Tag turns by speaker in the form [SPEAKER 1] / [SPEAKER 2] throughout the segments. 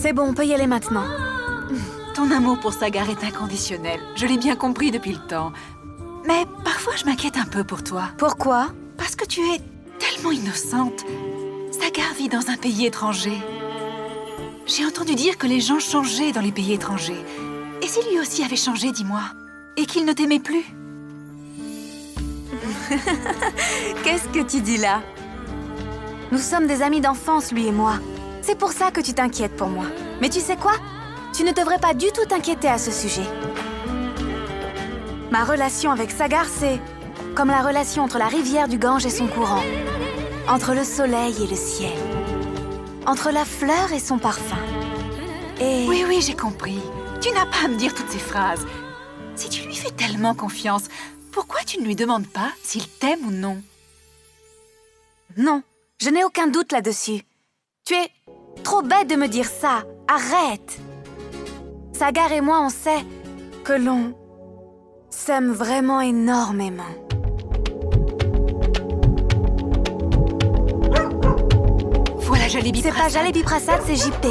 [SPEAKER 1] C'est bon, on peut y aller maintenant.
[SPEAKER 2] Ton amour pour Sagar est inconditionnel. Je l'ai bien compris depuis le temps. Mais parfois, je m'inquiète un peu pour toi.
[SPEAKER 1] Pourquoi?
[SPEAKER 2] Parce que tu es tellement innocente. Sagar vit dans un pays étranger. J'ai entendu dire que les gens changeaient dans les pays étrangers. Et si lui aussi avait changé, dis-moi? Et qu'il ne t'aimait plus?
[SPEAKER 1] Qu'est-ce que tu dis là? Nous sommes des amis d'enfance, lui et moi. C'est pour ça que tu t'inquiètes pour moi. Mais tu sais quoi? Tu ne devrais pas du tout t'inquiéter à ce sujet. Ma relation avec Sagar, c'est comme la relation entre la rivière du Gange et son courant. Entre le soleil et le ciel. Entre la fleur et son parfum. Et...
[SPEAKER 2] Oui, j'ai compris. Tu n'as pas à me dire toutes ces phrases. Si tu lui fais tellement confiance, pourquoi tu ne lui demandes pas s'il t'aime ou non?
[SPEAKER 1] Non, je n'ai aucun doute là-dessus. Tu es trop bête de me dire ça. Arrête! Sagar et moi, on sait que l'on s'aime vraiment énormément.
[SPEAKER 2] Voilà Jalebi
[SPEAKER 1] C'est
[SPEAKER 2] Prasad.
[SPEAKER 1] pas Jalebi Prasad, c'est JP.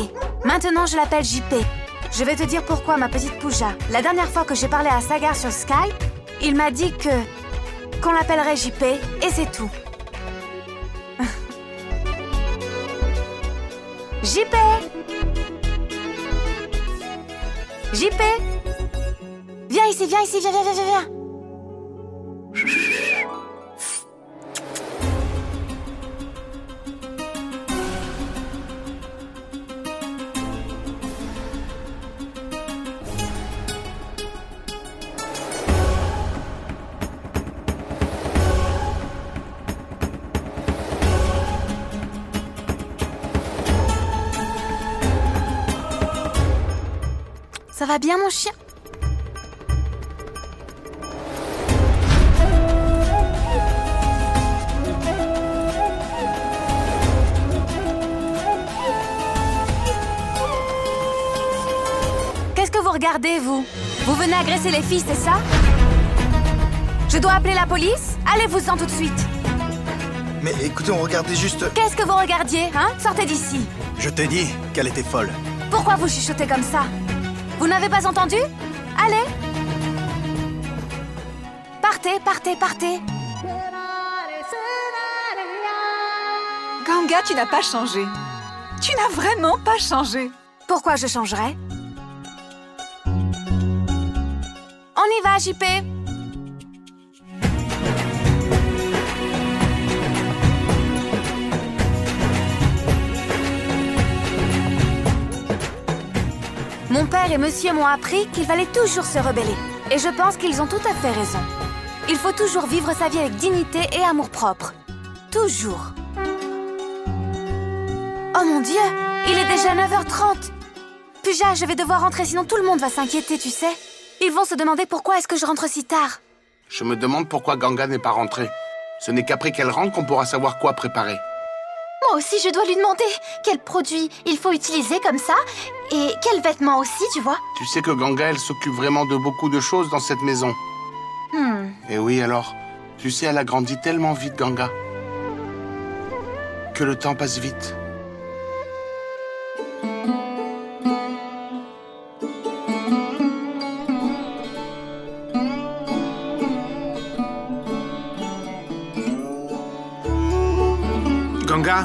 [SPEAKER 1] Maintenant, je l'appelle JP. Je vais te dire pourquoi, ma petite Pooja. La dernière fois que j'ai parlé à Sagar sur Skype, il m'a dit qu'on l'appellerait JP, et c'est tout. JP! JP! Viens ici, viens ici, viens. Ça va bien, mon chien? Qu'est-ce que vous regardez, vous? Vous venez agresser les filles, c'est ça? Je dois appeler la police? Allez-vous-en tout de suite.
[SPEAKER 3] Mais écoutez, on regardait juste...
[SPEAKER 1] Qu'est-ce que vous regardiez, hein? Sortez d'ici.
[SPEAKER 3] Je t'ai dit qu'elle était folle.
[SPEAKER 1] Pourquoi vous chuchotez comme ça? Vous n'avez pas entendu? Allez! Partez!
[SPEAKER 2] Ganga, tu n'as pas changé. Tu n'as vraiment pas changé.
[SPEAKER 1] Pourquoi je changerais? On y va, JP! Mon père et monsieur m'ont appris qu'il fallait toujours se rebeller. Et je pense qu'ils ont tout à fait raison. Il faut toujours vivre sa vie avec dignité et amour-propre. Toujours. Oh mon Dieu! Il est déjà 9h30! Pooja, je vais devoir rentrer, sinon tout le monde va s'inquiéter, tu sais. Ils vont se demander pourquoi est-ce que je rentre si tard.
[SPEAKER 4] Je me demande pourquoi Ganga n'est pas rentrée. Ce n'est qu'après qu'elle rentre qu'on pourra savoir quoi préparer.
[SPEAKER 5] Moi aussi, je dois lui demander quel produit il faut utiliser comme ça et quels vêtements aussi, tu vois.
[SPEAKER 4] Tu sais que Ganga, elle s'occupe vraiment de beaucoup de choses dans cette maison. Et oui, alors, tu sais, elle a grandi tellement vite, Ganga, que le temps passe vite. Ganga?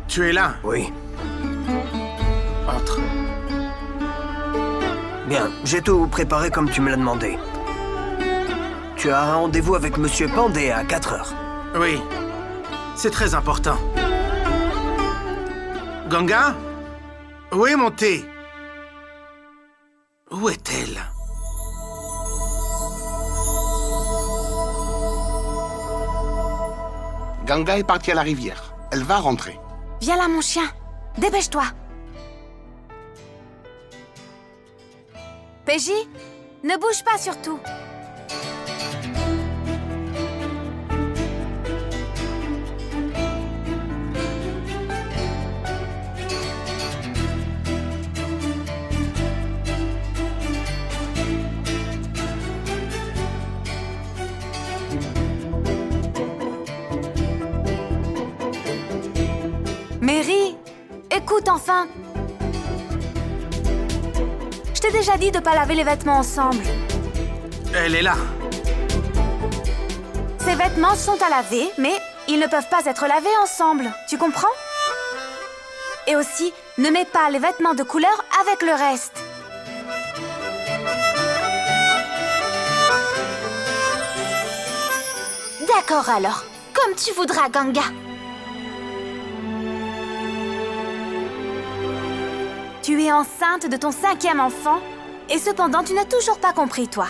[SPEAKER 4] Tu es là?
[SPEAKER 6] Oui.
[SPEAKER 4] Entre.
[SPEAKER 6] Bien, j'ai tout préparé comme tu me l'as demandé. Tu as un rendez-vous avec Monsieur Pandey à 4h.
[SPEAKER 4] Oui, c'est très important. Ganga? Où est mon thé? Où est-elle? Ganga est partie à la rivière. Elle va rentrer.
[SPEAKER 1] Viens là, mon chien. Dépêche-toi. PJ, ne bouge pas surtout. Mary, écoute enfin. Je t'ai déjà dit de pas laver les vêtements ensemble.
[SPEAKER 7] Elle est là.
[SPEAKER 1] Ces vêtements sont à laver, mais ils ne peuvent pas être lavés ensemble. Tu comprends? Et aussi, ne mets pas les vêtements de couleur avec le reste.
[SPEAKER 5] D'accord alors. Comme tu voudras, Ganga.
[SPEAKER 1] Tu es enceinte de ton 5e enfant, et cependant tu n'as toujours pas compris, toi,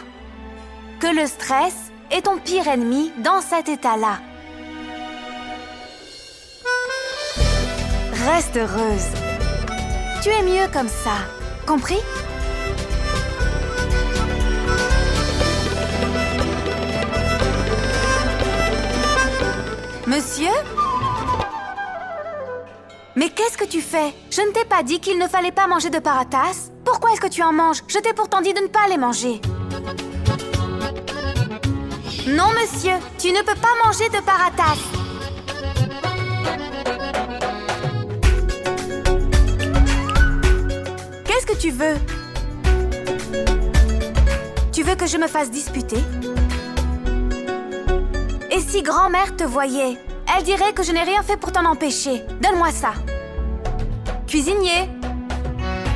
[SPEAKER 1] que le stress est ton pire ennemi dans cet état-là. Reste heureuse. Tu es mieux comme ça, compris? Monsieur? Mais qu'est-ce que tu fais? Je ne t'ai pas dit qu'il ne fallait pas manger de paratas? Pourquoi est-ce que tu en manges? Je t'ai pourtant dit de ne pas les manger. Non, monsieur, tu ne peux pas manger de paratas. Qu'est-ce que tu veux? Tu veux que je me fasse disputer? Et si grand-mère te voyait, elle dirait que je n'ai rien fait pour t'en empêcher. Donne-moi ça. Cuisinier,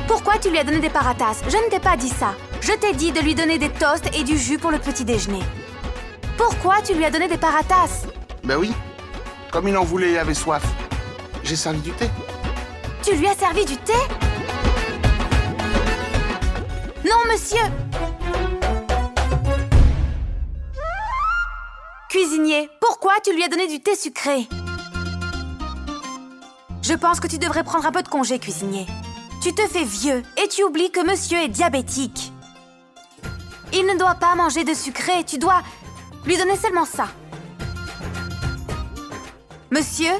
[SPEAKER 1] pourquoi tu lui as donné des paratas? Je ne t'ai pas dit ça. Je t'ai dit de lui donner des toasts et du jus pour le petit déjeuner. Pourquoi tu lui as donné des paratas?
[SPEAKER 4] Ben oui. Comme il en voulait et avait soif. J'ai servi du thé.
[SPEAKER 1] Tu lui as servi du thé? Non, monsieur! Cuisinier, pourquoi tu lui as donné du thé sucré? Je pense que tu devrais prendre un peu de congé, cuisinier. Tu te fais vieux et tu oublies que monsieur est diabétique. Il ne doit pas manger de sucré, tu dois lui donner seulement ça. Monsieur,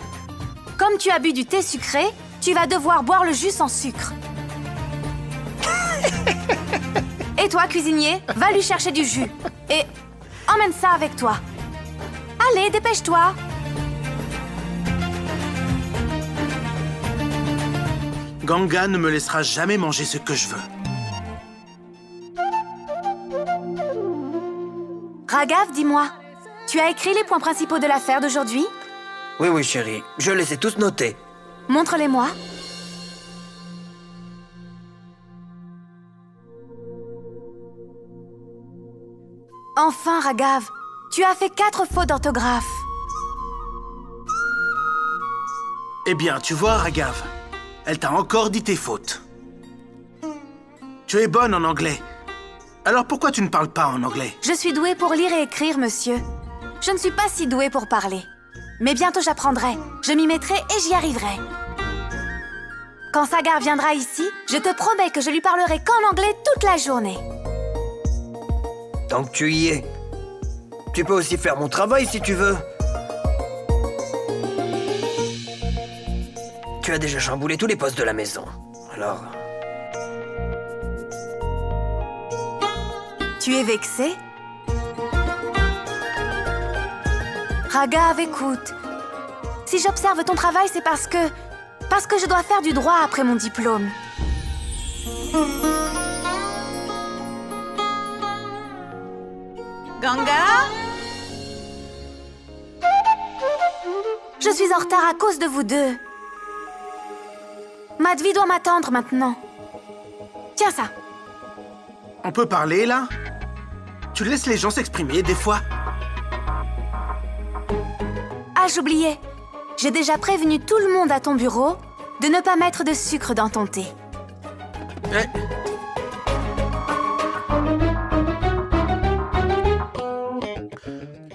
[SPEAKER 1] comme tu as bu du thé sucré, tu vas devoir boire le jus sans sucre. Et toi, cuisinier, va lui chercher du jus. Et emmène ça avec toi. Allez, dépêche-toi.
[SPEAKER 7] Ganga ne me laissera jamais manger ce que je veux.
[SPEAKER 1] Raghav, dis-moi, tu as écrit les points principaux de l'affaire d'aujourd'hui?
[SPEAKER 6] Oui, oui, chérie. Je les ai tous notés.
[SPEAKER 1] Montre-les-moi. Enfin, Raghav, tu as fait 4 fautes d'orthographe.
[SPEAKER 7] Eh bien, tu vois, Raghav, elle t'a encore dit tes fautes. Tu es bonne en anglais. Alors pourquoi tu ne parles pas en anglais?
[SPEAKER 1] Je suis douée pour lire et écrire, monsieur. Je ne suis pas si douée pour parler. Mais bientôt j'apprendrai. Je m'y mettrai et j'y arriverai. Quand Sagar viendra ici, je te promets que je lui parlerai qu'en anglais toute la journée.
[SPEAKER 6] Tant que tu y es. Tu peux aussi faire mon travail si tu veux. Tu as déjà chamboulé tous les postes de la maison. Alors...
[SPEAKER 1] Tu es vexé? Raghav, écoute. Si j'observe ton travail, c'est parce que je dois faire du droit après mon diplôme.
[SPEAKER 2] Ganga?
[SPEAKER 1] Je suis en retard à cause de vous deux. Madhvi doit m'attendre maintenant. Tiens ça.
[SPEAKER 7] On peut parler, là? Tu laisses les gens s'exprimer, des fois?
[SPEAKER 1] Ah, j'oubliais. J'ai déjà prévenu tout le monde à ton bureau de ne pas mettre de sucre dans ton thé.
[SPEAKER 7] Eh.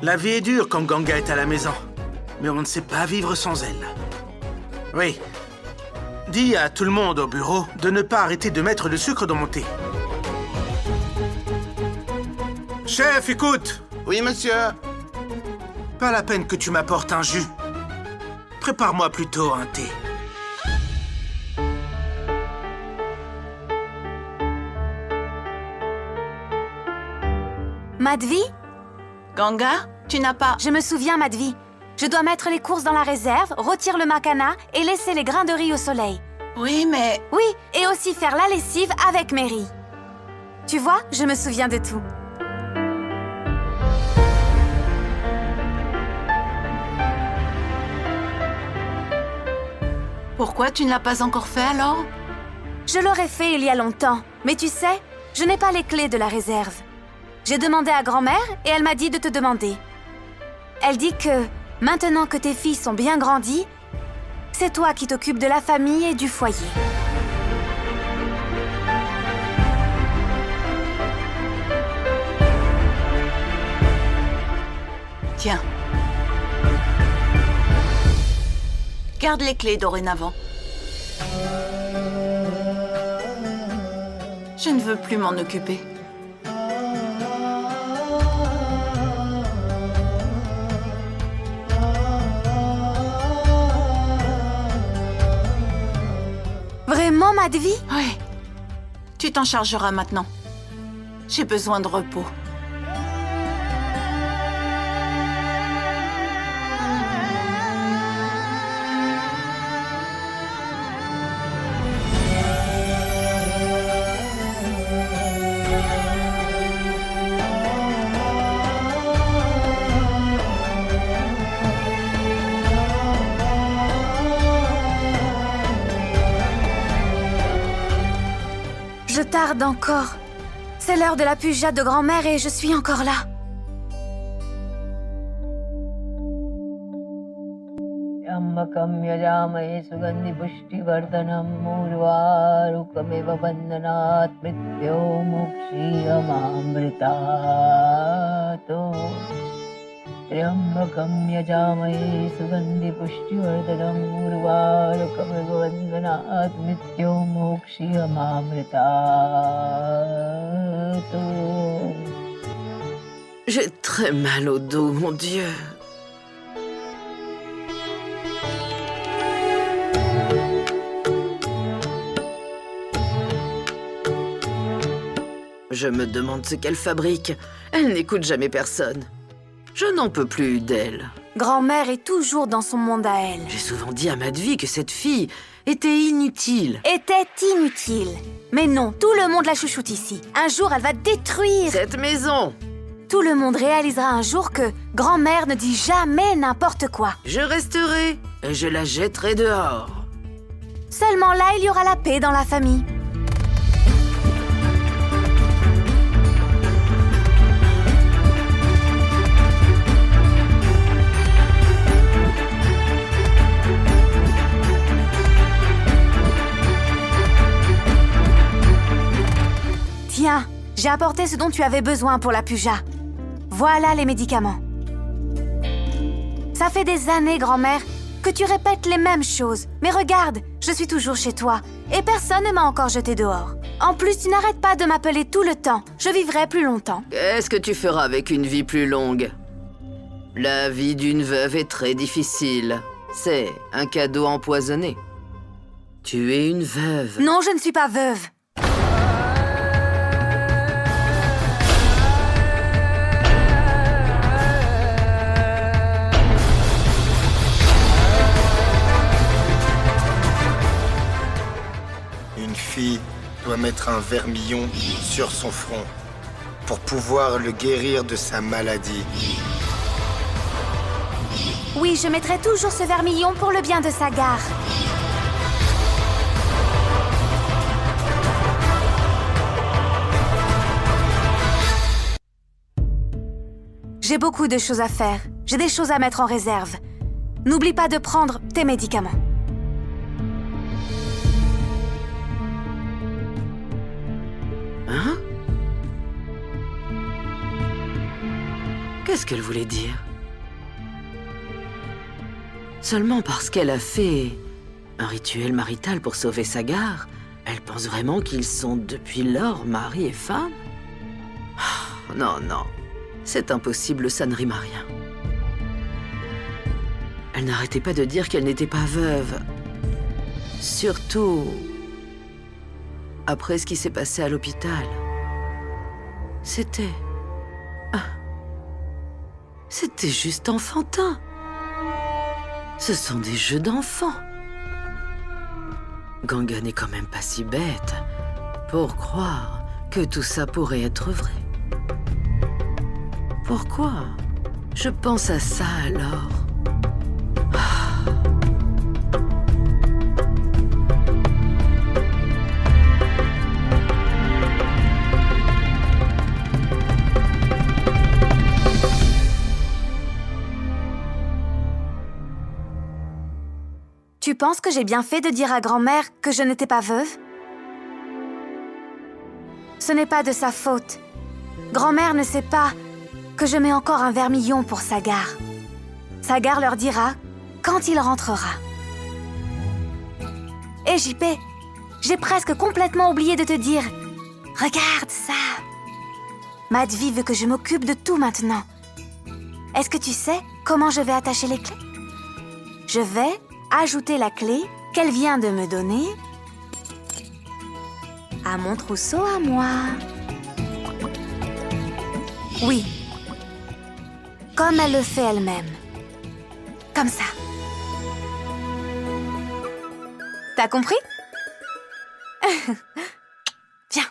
[SPEAKER 7] La vie est dure quand Ganga est à la maison. Mais on ne sait pas vivre sans elle. Oui. Dis à tout le monde au bureau de ne pas arrêter de mettre de sucre dans mon thé. Chef, écoute!
[SPEAKER 4] Oui, monsieur.
[SPEAKER 7] Pas la peine que tu m'apportes un jus. Prépare-moi plutôt un thé.
[SPEAKER 1] Madhvi?
[SPEAKER 2] Ganga? Tu n'as pas...
[SPEAKER 1] Je me souviens, Madhvi. Je dois mettre les courses dans la réserve, rôtir le macana et laisser les grains de riz au soleil.
[SPEAKER 2] Oui, mais...
[SPEAKER 1] Oui, et aussi faire la lessive avec mes riz. Tu vois, je me souviens de tout.
[SPEAKER 2] Pourquoi tu ne l'as pas encore fait alors?
[SPEAKER 1] Je l'aurais fait il y a longtemps, mais tu sais, je n'ai pas les clés de la réserve. J'ai demandé à grand-mère et elle m'a dit de te demander. Elle dit que, maintenant que tes filles sont bien grandies, c'est toi qui t'occupes de la famille et du foyer.
[SPEAKER 2] Tiens. Garde les clés dorénavant. Je ne veux plus m'en occuper.
[SPEAKER 1] Vraiment, Madhvi?
[SPEAKER 2] Oui. Tu t'en chargeras maintenant. J'ai besoin de repos.
[SPEAKER 1] Je tarde encore. C'est l'heure de la puja de grand-mère et je suis encore là.
[SPEAKER 8] Yambakam yajamaye sugandhi pushtivardhanam urvarukameva bandhanat mrityo mukshiyamamritato. Yambakam yajamaye sugandhi pushtivardhanam urvarukameva bandhanat mrityo mukshiyamamritato.
[SPEAKER 9] J'ai très mal au dos, mon Dieu. Je me demande ce qu'elle fabrique. Elle n'écoute jamais personne. Je n'en peux plus d'elle.
[SPEAKER 1] Grand-mère est toujours dans son monde à elle.
[SPEAKER 9] J'ai souvent dit à Madhvi que cette fille était inutile.
[SPEAKER 1] Était inutile. Mais non, tout le monde la chouchoute ici. Un jour, elle va détruire
[SPEAKER 9] Cette maison.
[SPEAKER 1] Tout le monde réalisera un jour que grand-mère ne dit jamais n'importe quoi.
[SPEAKER 9] Je resterai et je la jetterai dehors.
[SPEAKER 1] Seulement là, il y aura la paix dans la famille. Tiens, j'ai apporté ce dont tu avais besoin pour la puja. Voilà les médicaments. Ça fait des années, grand-mère, que tu répètes les mêmes choses. Mais regarde, je suis toujours chez toi. Et personne ne m'a encore jeté dehors. En plus, tu n'arrêtes pas de m'appeler tout le temps. Je vivrai plus longtemps.
[SPEAKER 9] Qu'est-ce que tu feras avec une vie plus longue? La vie d'une veuve est très difficile. C'est un cadeau empoisonné. Tu es une veuve.
[SPEAKER 1] Non, je ne suis pas veuve.
[SPEAKER 3] Une fille doit mettre un vermillon sur son front pour pouvoir le guérir de sa maladie.
[SPEAKER 1] Oui, je mettrai toujours ce vermillon pour le bien de Sagar. J'ai beaucoup de choses à faire. J'ai des choses à mettre en réserve. N'oublie pas de prendre tes médicaments.
[SPEAKER 9] Hein? Qu'est-ce qu'elle voulait dire? Seulement parce qu'elle a fait un rituel marital pour sauver Sagar, elle pense vraiment qu'ils sont depuis lors mari et femme? Oh, non, non. C'est impossible, ça ne rime à rien. Elle n'arrêtait pas de dire qu'elle n'était pas veuve. Surtout après ce qui s'est passé à l'hôpital. C'était C'était juste enfantin. Ce sont des jeux d'enfants. Ganga n'est quand même pas si bête pour croire que tout ça pourrait être vrai. Pourquoi je pense à ça alors?
[SPEAKER 1] Tu penses que j'ai bien fait de dire à grand-mère que je n'étais pas veuve? Ce n'est pas de sa faute. Grand-mère ne sait pas que je mets encore un vermillon pour Sagar. Sagar leur dira quand il rentrera. Et JP, j'ai presque complètement oublié de te dire. Regarde ça. Madhvi veut que je m'occupe de tout maintenant. Est-ce que tu sais comment je vais attacher les clés? Je vais ajouter la clé qu'elle vient de me donner à mon trousseau à moi. Oui, comme elle le fait elle-même. Comme ça. T'as compris? Viens.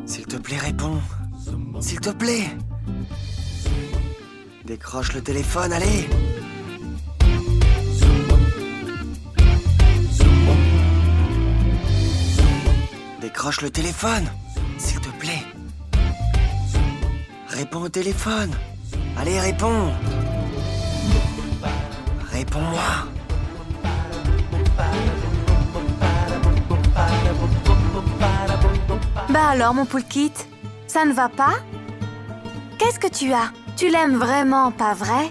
[SPEAKER 6] S'il te plaît, réponds. S'il te plaît. Décroche le téléphone, allez. Décroche le téléphone, s'il te plaît. Réponds au téléphone. Allez, réponds. Réponds-moi.
[SPEAKER 1] Bah alors, mon Poulkit, ça ne va pas? Qu'est-ce que tu as? Tu l'aimes vraiment, pas vrai?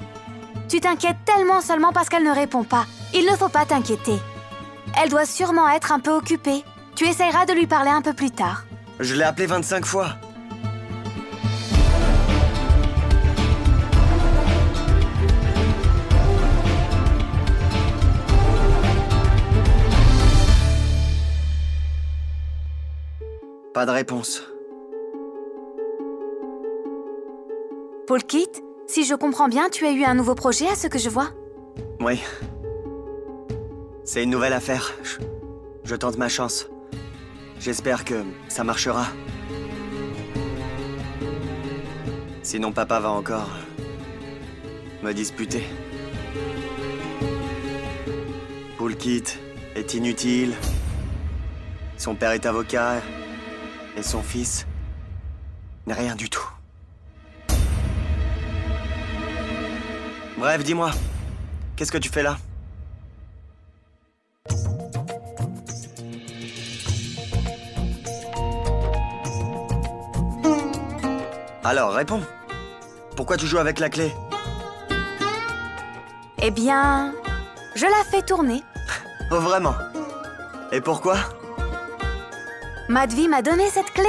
[SPEAKER 1] Tu t'inquiètes tellement seulement parce qu'elle ne répond pas. Il ne faut pas t'inquiéter. Elle doit sûrement être un peu occupée. Tu essayeras de lui parler un peu plus tard.
[SPEAKER 6] Je l'ai appelé 25 fois. Pas de réponse.
[SPEAKER 1] Poulkit, si je comprends bien, tu as eu un nouveau projet à ce que je vois?
[SPEAKER 6] Oui. C'est une nouvelle affaire. Je tente ma chance. J'espère que ça marchera. Sinon, papa va encore me disputer. Poulkit est inutile. Son père est avocat. Et son fils n'est rien du tout. Bref, dis-moi, qu'est-ce que tu fais là? Alors, réponds. Pourquoi tu joues avec la clé?
[SPEAKER 1] Eh bien, je la fais tourner.
[SPEAKER 6] Oh, vraiment? Et pourquoi?
[SPEAKER 1] Madhvi m'a donné cette clé.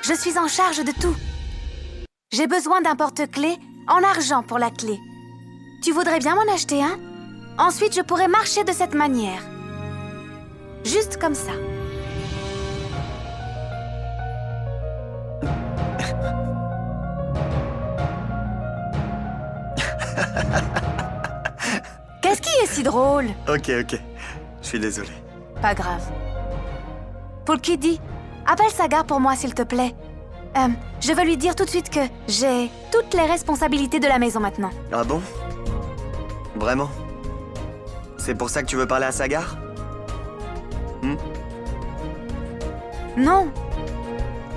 [SPEAKER 1] Je suis en charge de tout. J'ai besoin d'un porte-clés en argent pour la clé. Tu voudrais bien m'en acheter un? Ensuite, je pourrais marcher de cette manière. Juste comme ça. Qu'est-ce qui est si drôle?
[SPEAKER 6] Ok. Je suis désolé.
[SPEAKER 1] Pas grave. Poulkit dit, appelle Sagar pour moi, s'il te plaît. Je veux lui dire tout de suite que j'ai toutes les responsabilités de la maison maintenant.
[SPEAKER 6] Ah bon? Vraiment? C'est pour ça que tu veux parler à Sagar?
[SPEAKER 1] Non.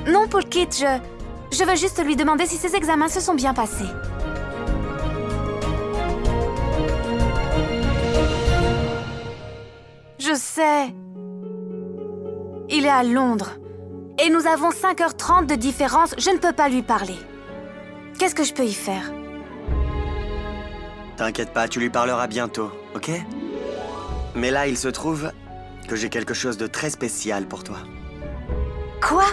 [SPEAKER 1] Non, Poulkit, je veux juste lui demander si ses examens se sont bien passés. Je sais. Il est à Londres. Et nous avons 5h30 de différence. Je ne peux pas lui parler. Qu'est-ce que je peux y faire?
[SPEAKER 6] T'inquiète pas, tu lui parleras bientôt, ok? Mais là, il se trouve que j'ai quelque chose de très spécial pour toi.
[SPEAKER 1] Quoi?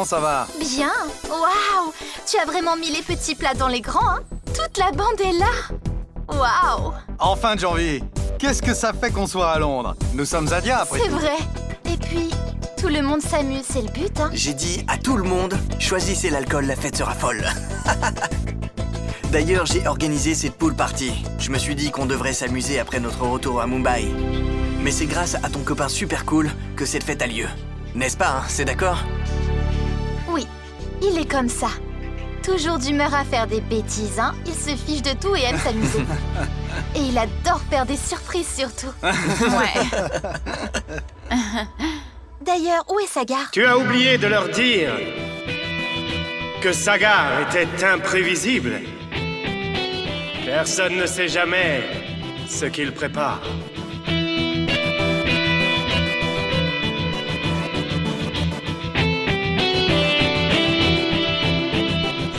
[SPEAKER 10] ça va?
[SPEAKER 5] Bien. Waouh! Tu as vraiment mis les petits plats dans les grands, hein? Toute la bande est là. Waouh!
[SPEAKER 10] En fin de janvier, qu'est-ce que ça fait qu'on soit à Londres? Nous sommes indiens après
[SPEAKER 5] C'est
[SPEAKER 10] tout.
[SPEAKER 5] vrai. Et puis, tout le monde s'amuse, c'est le but, hein?
[SPEAKER 6] J'ai dit à tout le monde, choisissez l'alcool, la fête sera folle. D'ailleurs, j'ai organisé cette pool party. Je me suis dit qu'on devrait s'amuser après notre retour à Mumbai. Mais c'est grâce à ton copain super cool que cette fête a lieu. N'est-ce pas, hein? C'est d'accord?
[SPEAKER 5] Oui, il est comme ça. Toujours d'humeur à faire des bêtises, hein? Il se fiche de tout et aime s'amuser. Et il adore faire des surprises surtout.
[SPEAKER 2] Ouais.
[SPEAKER 5] D'ailleurs, où est Sagar?
[SPEAKER 11] Tu as oublié de leur dire que Sagar était imprévisible. Personne ne sait jamais ce qu'il prépare.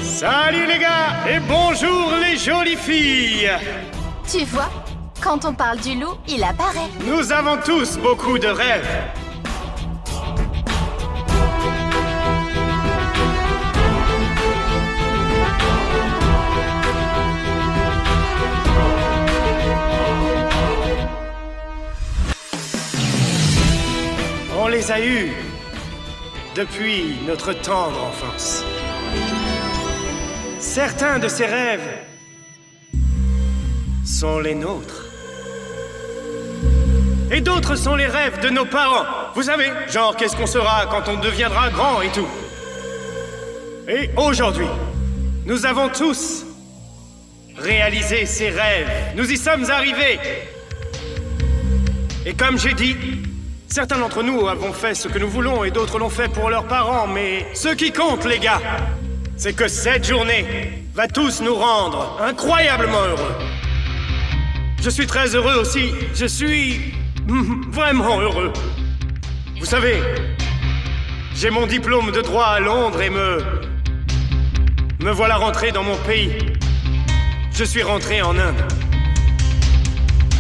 [SPEAKER 11] Salut les gars et bonjour les jolies filles.
[SPEAKER 5] Tu vois, quand on parle du loup, il apparaît.
[SPEAKER 11] Nous avons tous beaucoup de rêves. On les a eus depuis notre tendre enfance. Certains de ces rêves sont les nôtres. Et d'autres sont les rêves de nos parents. Vous savez, genre qu'est-ce qu'on sera quand on deviendra grand et tout. Et aujourd'hui, nous avons tous réalisé ces rêves. Nous y sommes arrivés. Et comme j'ai dit, certains d'entre nous avons fait ce que nous voulons et d'autres l'ont fait pour leurs parents. Mais ce qui compte, les gars, c'est que cette journée va tous nous rendre incroyablement heureux. Je suis très heureux aussi. Je suis vraiment heureux. Vous savez, j'ai mon diplôme de droit à Londres et me voilà rentré dans mon pays. Je suis rentré en Inde.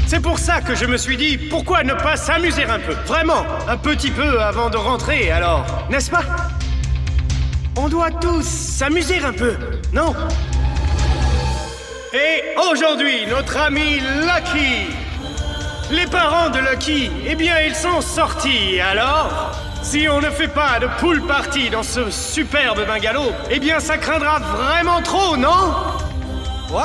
[SPEAKER 11] C'est pour ça que je me suis dit, pourquoi ne pas s'amuser un peu? Vraiment, un petit peu avant de rentrer, alors, n'est-ce pas? On doit tous s'amuser un peu, non? Et aujourd'hui, notre ami Lucky, les parents de Lucky, eh bien, ils sont sortis. Alors, si on ne fait pas de pool party dans ce superbe bungalow, eh bien, ça craindra vraiment trop, non?
[SPEAKER 10] Ouais!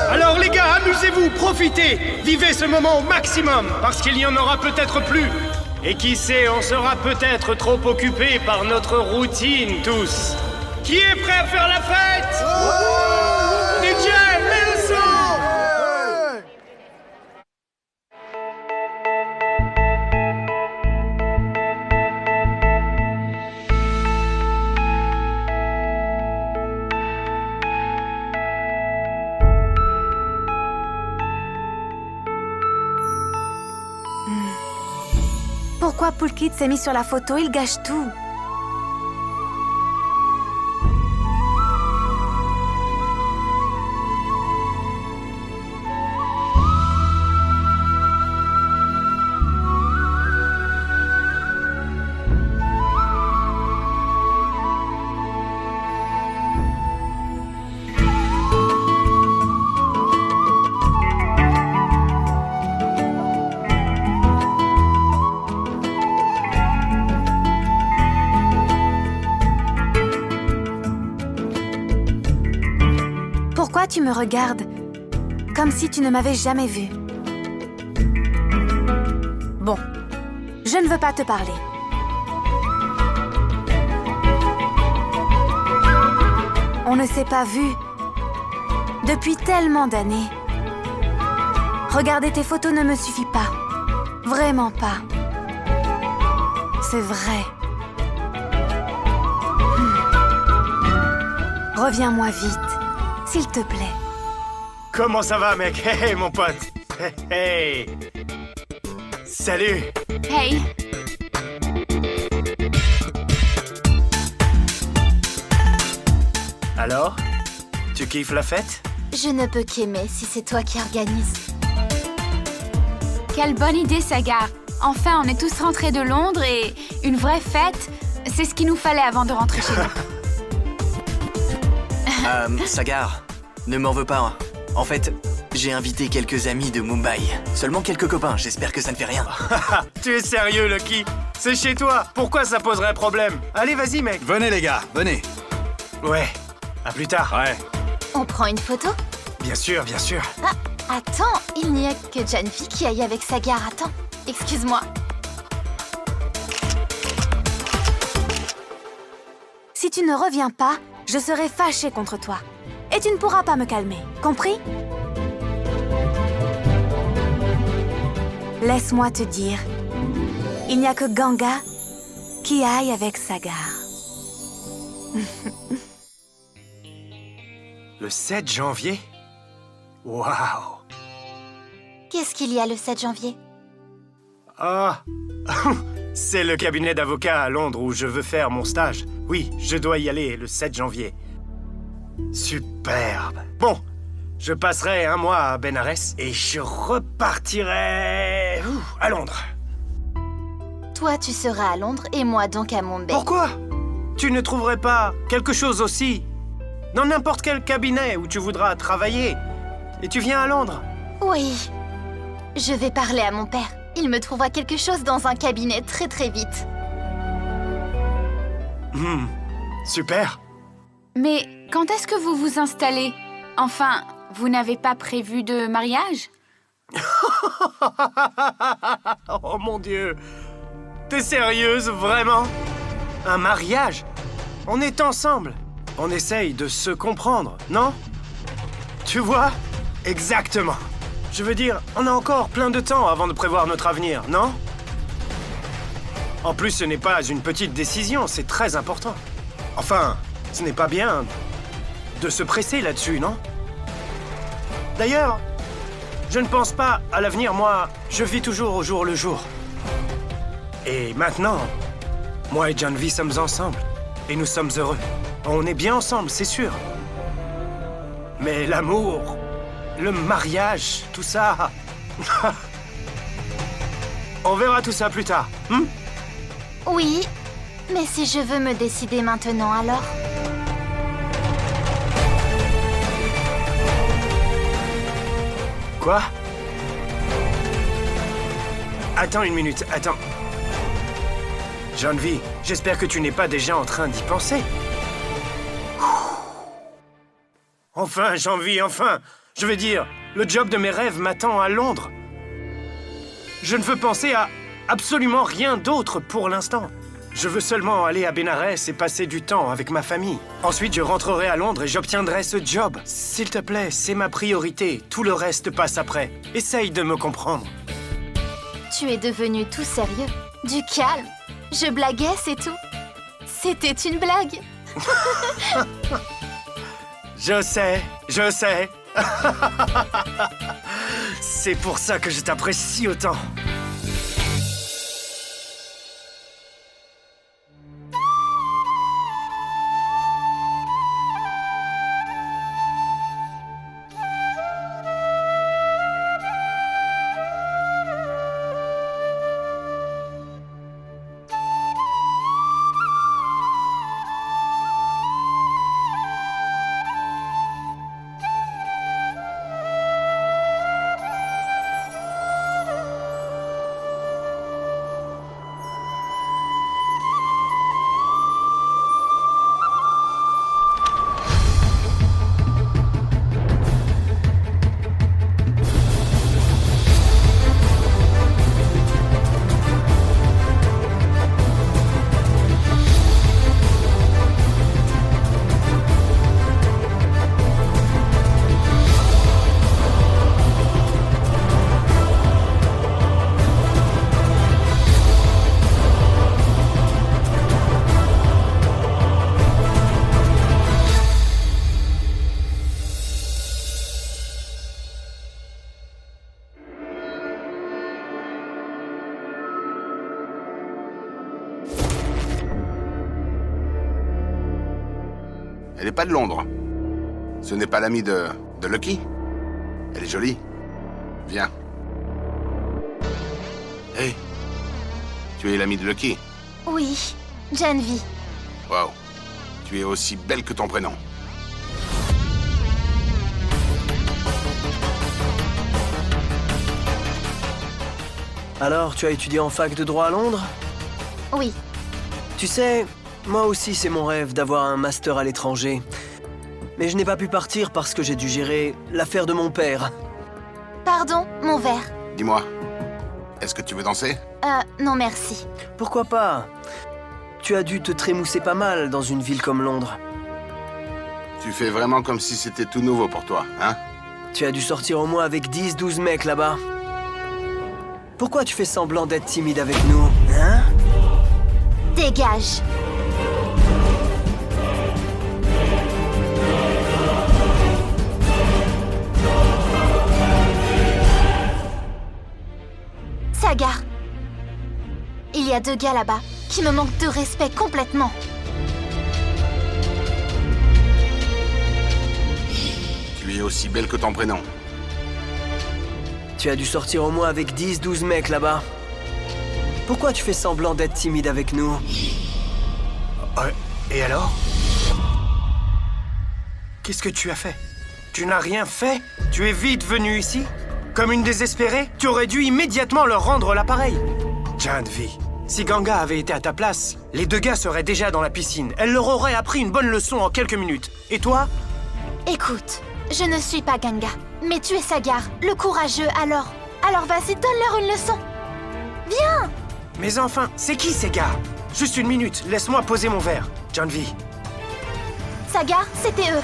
[SPEAKER 11] Alors les gars, amusez-vous, profitez, vivez ce moment au maximum, parce qu'il n'y en aura peut-être plus. Et qui sait, on sera peut-être trop occupés par notre routine tous. Qui est prêt à faire la fête? DJ, mets le son!
[SPEAKER 1] Pourquoi Poolkit s'est mis sur la photo? Il gâche tout. Pourquoi tu me regardes comme si tu ne m'avais jamais vu? Bon, je ne veux pas te parler. On ne s'est pas vu depuis tellement d'années. Regarder tes photos ne me suffit pas. Vraiment pas. C'est vrai. Reviens-moi vite. S'il te plaît.
[SPEAKER 11] Comment ça va, mec? Hey, mon pote. Hey. Salut.
[SPEAKER 2] Hey.
[SPEAKER 11] Alors? Tu kiffes la fête?
[SPEAKER 5] Je ne peux qu'aimer si c'est toi qui organises.
[SPEAKER 12] Quelle bonne idée, Sagar. Enfin, on est tous rentrés de Londres et une vraie fête,
[SPEAKER 2] C'est ce qu'il nous fallait avant de rentrer chez nous.
[SPEAKER 6] Sagar, ne m'en veux pas. Hein. En fait, j'ai invité quelques amis de Mumbai. Seulement quelques copains, j'espère que ça ne fait rien.
[SPEAKER 11] Tu es sérieux, Lucky? C'est chez toi. Pourquoi ça poserait problème? Allez, vas-y, mec.
[SPEAKER 10] Venez les gars, venez.
[SPEAKER 11] Ouais, à plus tard.
[SPEAKER 10] Ouais.
[SPEAKER 5] On prend une photo?
[SPEAKER 11] Bien sûr, bien sûr.
[SPEAKER 5] Ah, attends, il n'y a que Janvi qui aille avec Sagar. Attends, excuse-moi.
[SPEAKER 1] Si tu ne reviens pas, je serai fâchée contre toi. Et tu ne pourras pas me calmer, compris? Laisse-moi te dire, il n'y a que Ganga qui aille avec Sagar.
[SPEAKER 11] Le 7 janvier? Waouh!
[SPEAKER 5] Qu'est-ce qu'il y a le 7 janvier?
[SPEAKER 11] Ah! C'est le cabinet d'avocats à Londres où je veux faire mon stage. Oui, je dois y aller le 7 janvier. Superbe! Bon, je passerai un mois à Benares et je repartirai à Londres.
[SPEAKER 5] Toi, tu seras à Londres et moi donc à Mumbai.
[SPEAKER 11] Pourquoi? Tu ne trouverais pas quelque chose aussi dans n'importe quel cabinet où tu voudras travailler et tu viens à Londres?
[SPEAKER 5] Oui. Je vais parler à mon père. Il me trouvera quelque chose dans un cabinet très très vite.
[SPEAKER 11] Super.
[SPEAKER 2] Mais quand est-ce que vous vous installez? Enfin, vous n'avez pas prévu de mariage?
[SPEAKER 11] Oh mon Dieu! T'es sérieuse, vraiment? Un mariage? On est ensemble. On essaye de se comprendre, non? Tu vois? Exactement. Je veux dire, on a encore plein de temps avant de prévoir notre avenir, non? En plus, ce n'est pas une petite décision, c'est très important. Enfin, ce n'est pas bien de se presser là-dessus, non? D'ailleurs, je ne pense pas à l'avenir, moi, je vis toujours au jour le jour. Et maintenant, moi et Janvi sommes ensemble, et nous sommes heureux. On est bien ensemble, c'est sûr. Mais l'amour, le mariage, tout ça... On verra tout ça plus tard,
[SPEAKER 5] Oui, mais si je veux me décider maintenant, alors...
[SPEAKER 11] Quoi? Attends une minute, attends. Janvi, j'espère que tu n'es pas déjà en train d'y penser. Enfin, Janvi, enfin! Je veux dire, le job de mes rêves m'attend à Londres. Je ne veux penser à absolument rien d'autre pour l'instant. Je veux seulement aller à Benares et passer du temps avec ma famille. Ensuite, je rentrerai à Londres et j'obtiendrai ce job. S'il te plaît, c'est ma priorité. Tout le reste passe après. Essaye de me comprendre.
[SPEAKER 5] Tu es devenu tout sérieux. Du calme. Je blaguais, c'est tout. C'était une blague.
[SPEAKER 11] Je sais, je sais. C'est pour ça que je t'apprécie autant.
[SPEAKER 4] Elle n'est pas de Londres. Ce n'est pas l'amie de Lucky. Elle est jolie. Viens. Hé, tu es l'amie de Lucky.
[SPEAKER 5] Oui, Janvi.
[SPEAKER 4] Waouh. Tu es aussi belle que ton prénom.
[SPEAKER 12] Alors, tu as étudié en fac de droit à Londres?
[SPEAKER 5] Oui.
[SPEAKER 12] Tu sais, moi aussi c'est mon rêve d'avoir un master à l'étranger. Mais je n'ai pas pu partir parce que j'ai dû gérer l'affaire de mon père.
[SPEAKER 5] Pardon, mon verre.
[SPEAKER 4] Dis-moi, est-ce que tu veux danser?
[SPEAKER 5] Non merci.
[SPEAKER 12] Pourquoi pas? Tu as dû te trémousser pas mal dans une ville comme Londres.
[SPEAKER 4] Tu fais vraiment comme si c'était tout nouveau pour toi, hein?
[SPEAKER 12] Tu as dû sortir au moins avec 10-12 mecs là-bas. Pourquoi tu fais semblant d'être timide avec nous, hein?
[SPEAKER 5] Dégage. Sagar. Il y a 2 gars là-bas qui me manquent de respect complètement.
[SPEAKER 4] Tu es aussi belle que ton prénom.
[SPEAKER 12] Tu as dû sortir au moins avec 10-12 mecs là-bas. Pourquoi tu fais semblant d'être timide avec nous?
[SPEAKER 11] Et alors? Qu'est-ce que tu as fait? Tu n'as rien fait? Tu es vite venu ici? Comme une désespérée? Tu aurais dû immédiatement leur rendre l'appareil. Janvi, si Ganga avait été à ta place, les 2 gars seraient déjà dans la piscine. Elle leur aurait appris une bonne leçon en quelques minutes. Et toi?
[SPEAKER 5] Écoute, je ne suis pas Ganga, mais tu es Sagar, le courageux, alors vas-y, donne-leur une leçon. Viens!
[SPEAKER 11] Mais enfin, c'est qui ces gars? Juste une minute, laisse-moi poser mon verre. Janvi.
[SPEAKER 5] Sagar, c'était eux.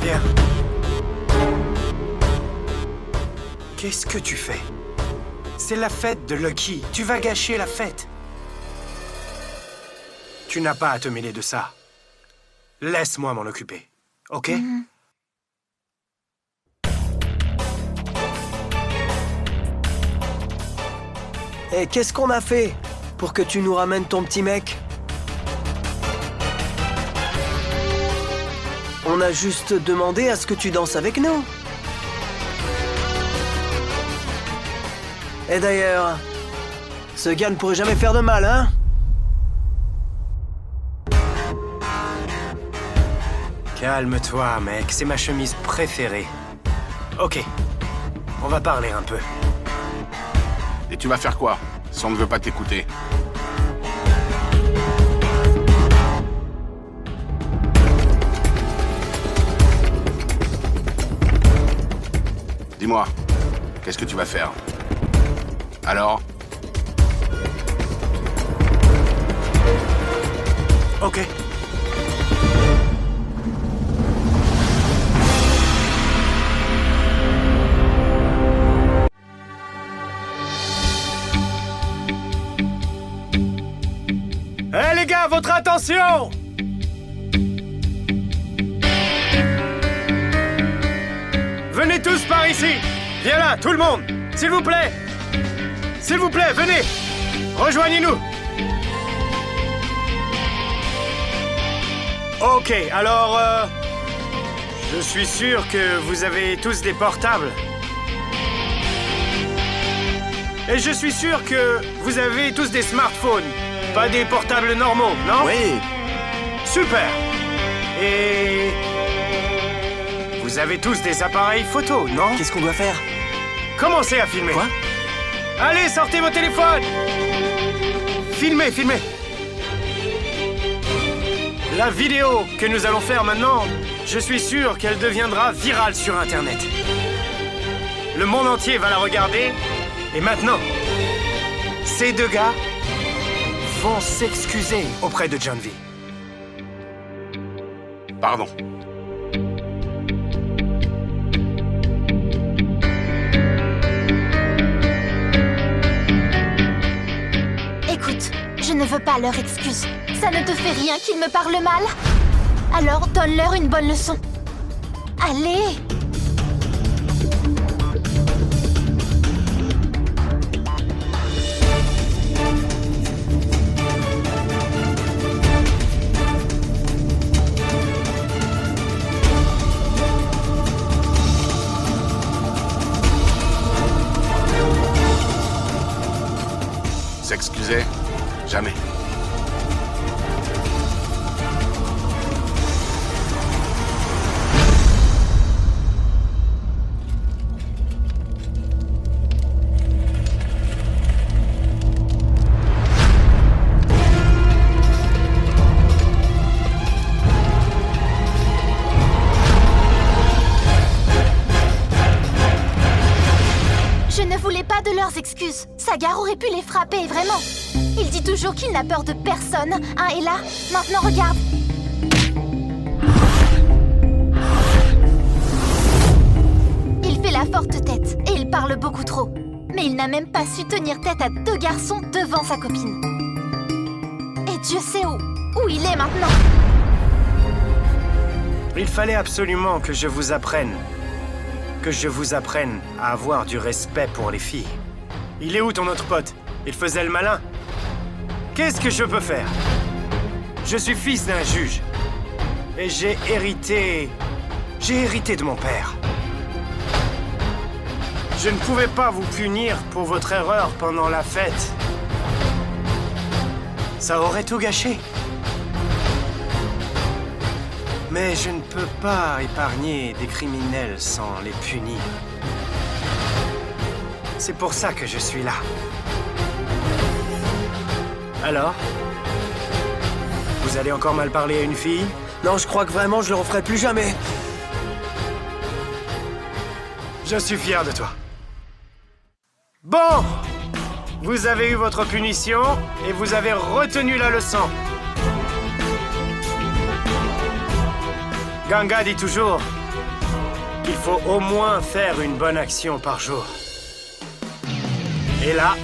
[SPEAKER 11] Viens. Qu'est-ce que tu fais? C'est la fête de Lucky. Tu vas gâcher la fête. Tu n'as pas à te mêler de ça. Laisse-moi m'en occuper, ok?
[SPEAKER 12] Et qu'est-ce qu'on a fait pour que tu nous ramènes ton petit mec? On a juste demandé à ce que tu danses avec nous. Et d'ailleurs, ce gars ne pourrait jamais faire de mal, hein?
[SPEAKER 11] Calme-toi, mec. C'est ma chemise préférée. Ok. On va parler un peu.
[SPEAKER 4] Et tu vas faire quoi, si on ne veut pas t'écouter? Dis-moi, qu'est-ce que tu vas faire? Alors?
[SPEAKER 11] Ok. Hé les gars, votre attention! Venez tous par ici! Viens là, tout le monde! S'il vous plaît! S'il vous plaît, venez! Rejoignez-nous! Ok, alors... je suis sûr que vous avez tous des portables. Et je suis sûr que vous avez tous des smartphones. Pas des portables normaux, non?
[SPEAKER 6] Oui.
[SPEAKER 11] Super! Et... vous avez tous des appareils photo, non?
[SPEAKER 6] Qu'est-ce qu'on doit faire?
[SPEAKER 11] Commencez à filmer.
[SPEAKER 6] Quoi?
[SPEAKER 11] Allez, sortez vos téléphones! Filmez, filmez! La vidéo que nous allons faire maintenant, je suis sûr qu'elle deviendra virale sur Internet. Le monde entier va la regarder. Et maintenant, ces 2 gars vont s'excuser auprès de Janvi.
[SPEAKER 4] Pardon.
[SPEAKER 5] Écoute, je ne veux pas leur excuse. Ça ne te fait rien qu'ils me parlent mal? Alors donne-leur une bonne leçon. Allez! leurs excuses. Sagar aurait pu les frapper, vraiment. Il dit toujours qu'il n'a peur de personne, hein, et là, maintenant regarde. Il fait la forte tête, et il parle beaucoup trop. Mais il n'a même pas su tenir tête à 2 garçons devant sa copine. Et Dieu sait où il est maintenant.
[SPEAKER 11] Il fallait absolument que je vous apprenne. Que je vous apprenne à avoir du respect pour les filles. Il est où ton autre pote? Il faisait le malin. Qu'est-ce que je peux faire? Je suis fils d'un juge. Et j'ai hérité de mon père. Je ne pouvais pas vous punir pour votre erreur pendant la fête. Ça aurait tout gâché. Mais je ne peux pas épargner des criminels sans les punir. C'est pour ça que je suis là. Alors? Vous allez encore mal parler à une fille?
[SPEAKER 12] Non, je crois que vraiment je le referai plus jamais.
[SPEAKER 11] Je suis fier de toi. Bon! Vous avez eu votre punition et vous avez retenu la leçon. Ganga dit toujours qu'il faut au moins faire une bonne action par jour. Et là,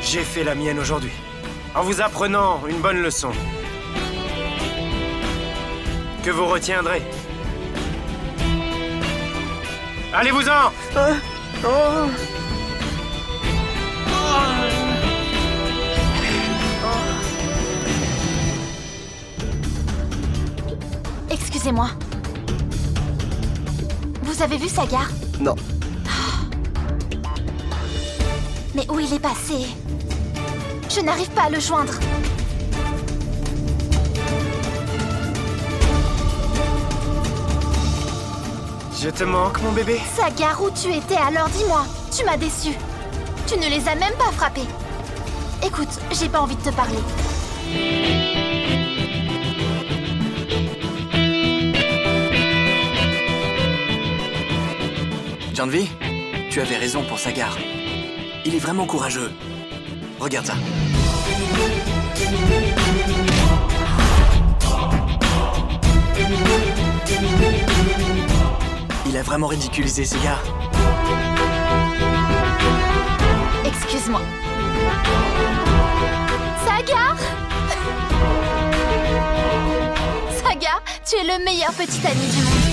[SPEAKER 11] j'ai fait la mienne aujourd'hui, en vous apprenant une bonne leçon. Que vous retiendrez. Allez-vous-en!
[SPEAKER 5] Excusez-moi. Vous avez vu Sagar?
[SPEAKER 12] Non.
[SPEAKER 5] Mais où il est passé? Je n'arrive pas à le joindre.
[SPEAKER 11] Je te manque, mon bébé.
[SPEAKER 5] Sagar, où tu étais? Alors dis-moi. Tu m'as déçu. Tu ne les as même pas frappés. Écoute, j'ai pas envie de te parler.
[SPEAKER 6] Janvi, tu avais raison pour Sagar. Il est vraiment courageux. Regarde ça. Il a vraiment ridiculisé Sagar.
[SPEAKER 5] Excuse-moi. Sagar! Sagar, tu es le meilleur petit ami du monde.